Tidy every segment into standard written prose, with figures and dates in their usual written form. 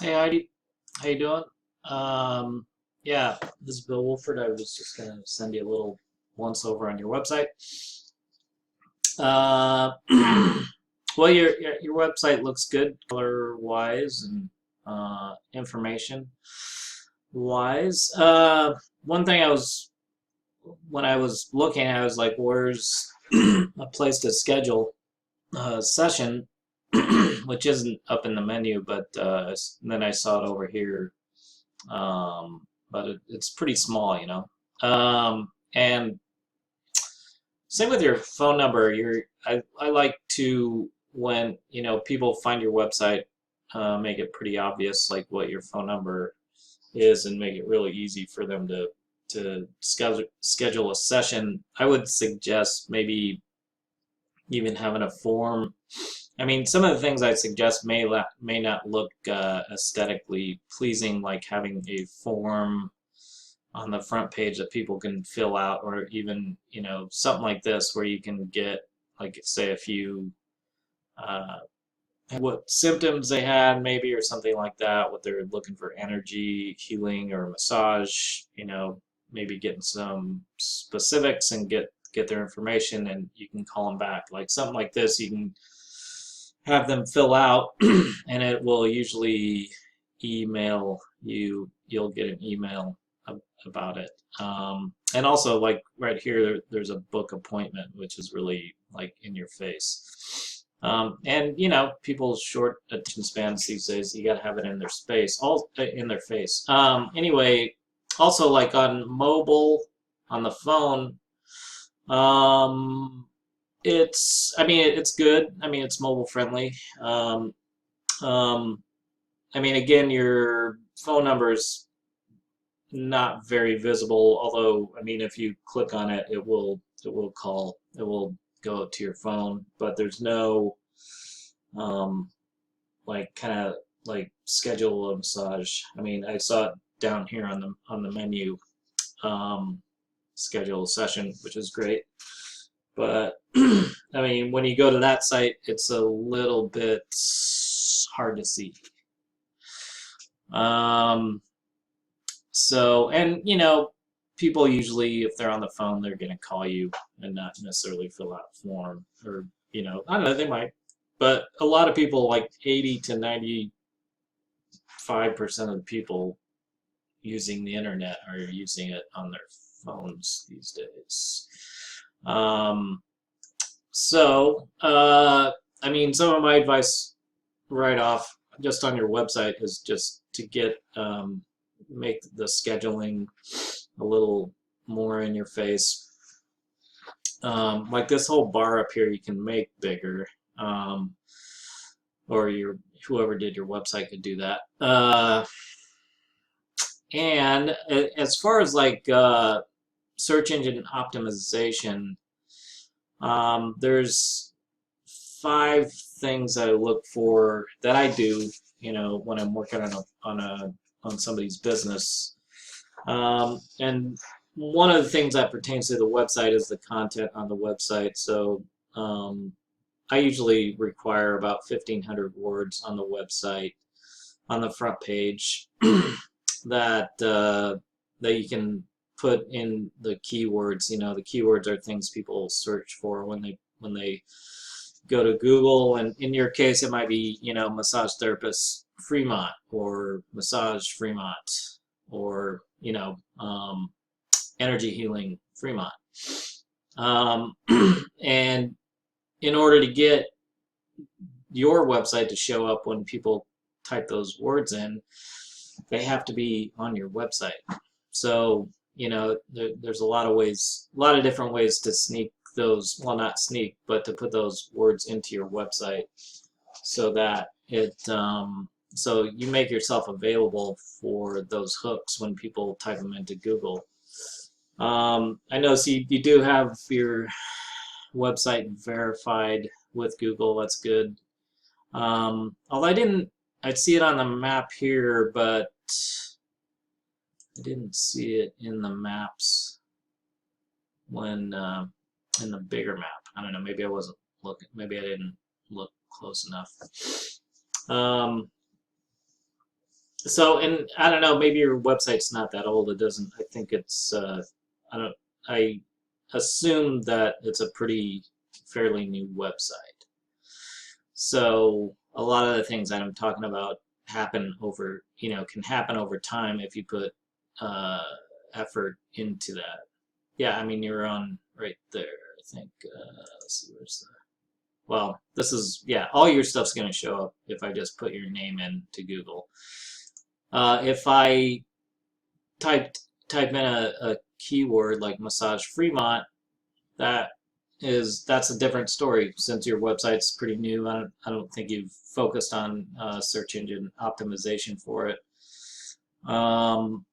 Hey Heidi, how you doing? Um, yeah, this is Bill Wolford. I was just gonna send you a little once over on your website. Uh, well, your website looks good color wise and information wise. One thing I was when I was looking, I was like, "Where's a place to schedule a session?" Which isn't up in the menu, but then I saw it over here, but it's pretty small, you know. And same with your phone number. I like to when people find your website, make it pretty obvious like what your phone number is, and make it really easy for them to schedule a session. I would suggest maybe even having a form. I mean, some of the things I suggest may not look aesthetically pleasing, like having a form on the front page that people can fill out, or even something like this where you can get, like, say a few uh, what symptoms they had maybe, or something like that, what they're looking for, energy healing or massage, maybe getting some specifics and get their information, and you can call them back, like something like this. You can have them fill out and it will usually email you. You'll get an email about it. And also, like right here, there's a book appointment, which is really like in your face. And people's short attention spans these days, you got to have it in their space, all in their face. Anyway, also like on mobile, on the phone, um, I mean, it's good. I mean, it's mobile friendly. Um, I mean, again, your phone number is not very visible. Although, I mean, if you click on it, it will go to your phone. But there's no um, like kind of like schedule a massage. I mean, I saw it down here on the menu. Um, Schedule a session, which is great. But I mean, when you go to that site, it's a little bit hard to see. Um, so, and people usually, if they're on the phone, they're going to call you and not necessarily fill out a form, or I don't know, they might. But a lot of people, like 80 to 95% of the people using the internet, are using it on their phones these days. Um, so, I mean, some of my advice right off just on your website is just to make the scheduling a little more in your face. Like this whole bar up here, you can make bigger, um, or whoever did your website could do that. And as far as like search engine optimization, there's 5 things I look for that I do, when I'm working on somebody's business. And one of the things that pertains to the website is the content on the website. So I usually require about 1,500 words on the website, on the front page, that that you can put in the keywords. The keywords are things people search for when they go to Google, and in your case, it might be massage therapist Fremont, or massage Fremont, or energy healing Fremont. Um, and in order to get your website to show up when people type those words in, they have to be on your website. So there's a lot of ways, a lot of different ways to sneak those, well, not sneak, but to put those words into your website, so that so you make yourself available for those hooks when people type them into Google. I know, so you do have your website verified with Google. That's good. Although I'd see it on the map here, but I didn't see it in the maps when in the bigger map. I don't know. Maybe I wasn't looking. Maybe I didn't look close enough. Um, So, and I don't know, maybe your website's not that old. It doesn't, I think it's, I don't, I assume that it's a pretty fairly new website. So a lot of the things that I'm talking about happen over, can happen over time if you put uh, effort into that. Yeah, I mean, you're on right there, I think. Let's see, where's the, well, this is, yeah, all your stuff's going to show up if I just put your name into Google. If I type in a keyword like massage Fremont, that's a different story since your website's pretty new. I don't think you've focused on search engine optimization for it. Um,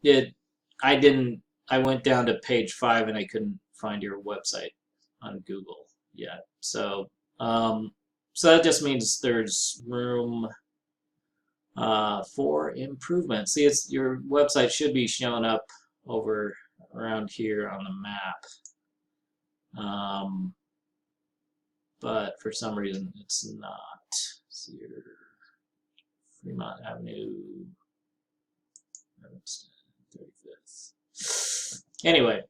it I didn't. I went down to page 5 and I couldn't find your website on Google yet. So that just means there's room for improvement. See, your website should be showing up over around here on the map. But for some reason it's not. Let's see here, Fremont Avenue, 35th. Anyway,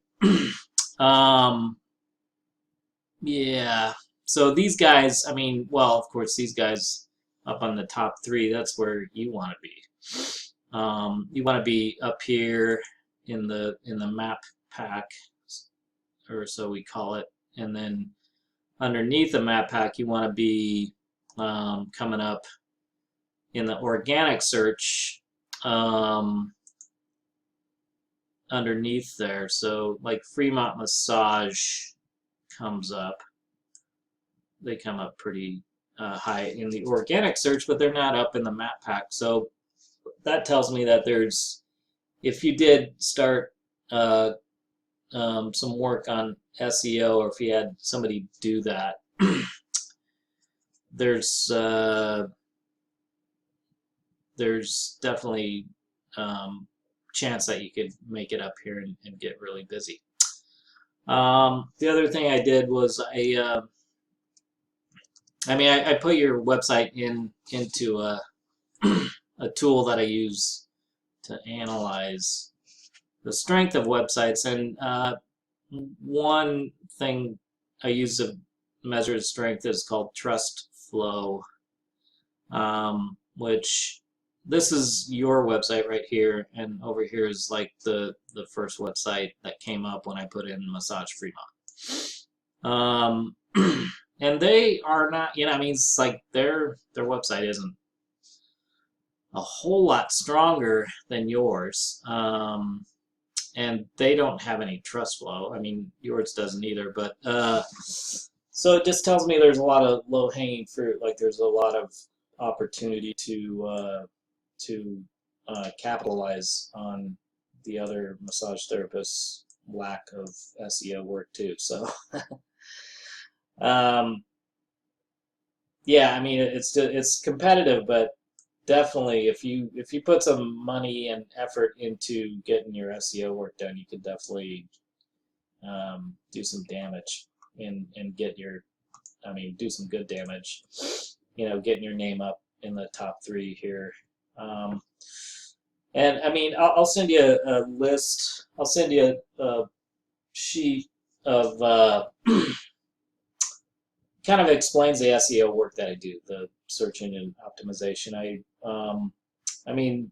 yeah. So these guys, I mean, well, of course, these guys up on the top 3, that's where you want to be. You want to be up here in the map pack, or so we call it, and then underneath the map pack, you want to be coming up in the organic search underneath there. So like Fremont Massage comes up. They come up pretty high in the organic search, but they're not up in the map pack. So that tells me that if you did start some work on SEO, or if you had somebody do that, there's definitely chance that you could make it up here and get really busy. The other thing I did was I put your website into a tool that I use to analyze the strength of websites, and one thing I use to measure strength is called trust flow, which this is your website right here, and over here is like the first website that came up when I put in Massage Fremont. And they are not, I mean, it's like their website isn't a whole lot stronger than yours. And they don't have any trust flow. I mean, yours doesn't either, but so it just tells me there's a lot of low-hanging fruit. Like there's a lot of opportunity to capitalize on the other massage therapists' lack of SEO work too. So, yeah, I mean it's competitive, but definitely if you put some money and effort into getting your SEO work done, you could definitely do some damage and get your, I mean, do some good damage. Getting your name up in the top 3 here. And I mean, I'll send you a list. I'll send you a sheet of kind of explains the SEO work that I do, the search engine optimization. I mean,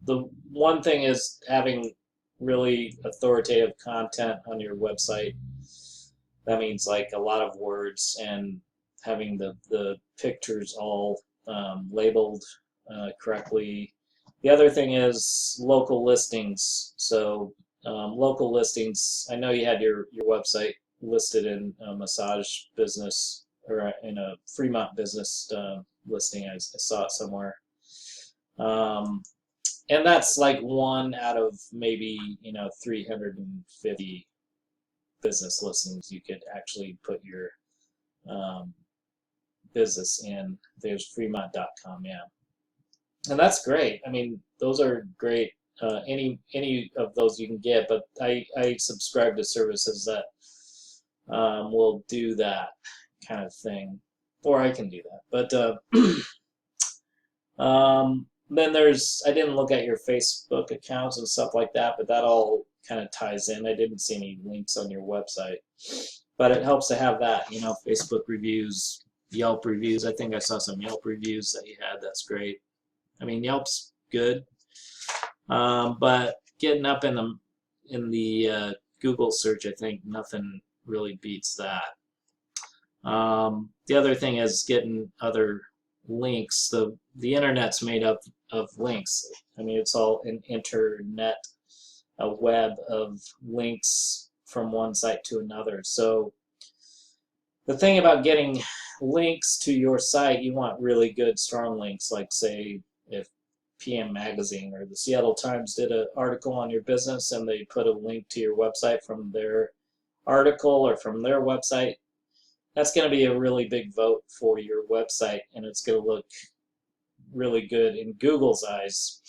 the one thing is having really authoritative content on your website. That means like a lot of words and having the pictures all labeled correctly. The other thing is local listings. So local listings, I know you had your website listed in a massage business, or in a Fremont business listing. I saw it somewhere. And that's like 1 out of maybe 350 business listings you could actually put your business in. There's Fremont.com, yeah, and that's great. I mean, those are great. Any of those you can get, but I subscribe to services that will do that kind of thing, or I can do that. But then there's, I didn't look at your Facebook accounts and stuff like that, but that all kind of ties in. I didn't see any links on your website, but it helps to have that, you know, Facebook reviews, Yelp reviews. I think I saw some Yelp reviews that you had. That's great. I mean, Yelp's good, but getting up in the Google search, I think nothing really beats that. The other thing is getting other links. The internet's made up of links. I mean, it's all an internet, a web of links from one site to another. So the thing about getting links to your site, you want really good, strong links, like say if PM Magazine or the Seattle Times did an article on your business and they put a link to your website from their article or from their website, that's going to be a really big vote for your website, and it's going to look really good in Google's eyes.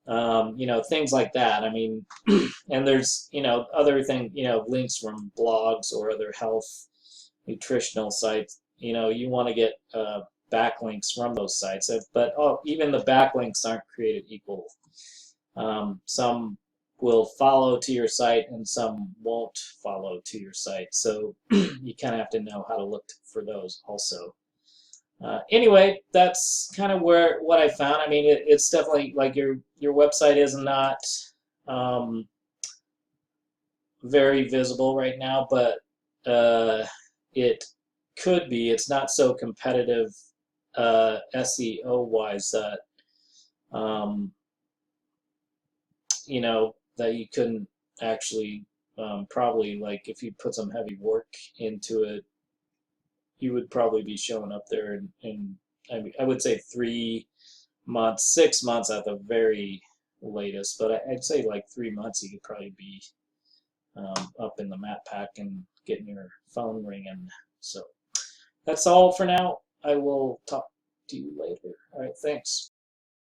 You know, things like that. I mean, and there's, you know, other things, you know, links from blogs or other health, nutritional sites. You know, you want to get backlinks from those sites, but even the backlinks aren't created equal. Some will follow to your site and some won't follow to your site. So you kind of have to know how to look for those also. Anyway, that's kind of what I found. I mean, it's definitely like your website is not very visible right now, but it could be. It's not so competitive SEO wise that you know, that you couldn't actually probably, like, if you put some heavy work into it, you would probably be showing up there in I would say 3 months, 6 months at the very latest, but I'd say like 3 months you could probably be up in the map pack and getting your phone ringing. So that's all for now. I will talk to you later. All right, thanks.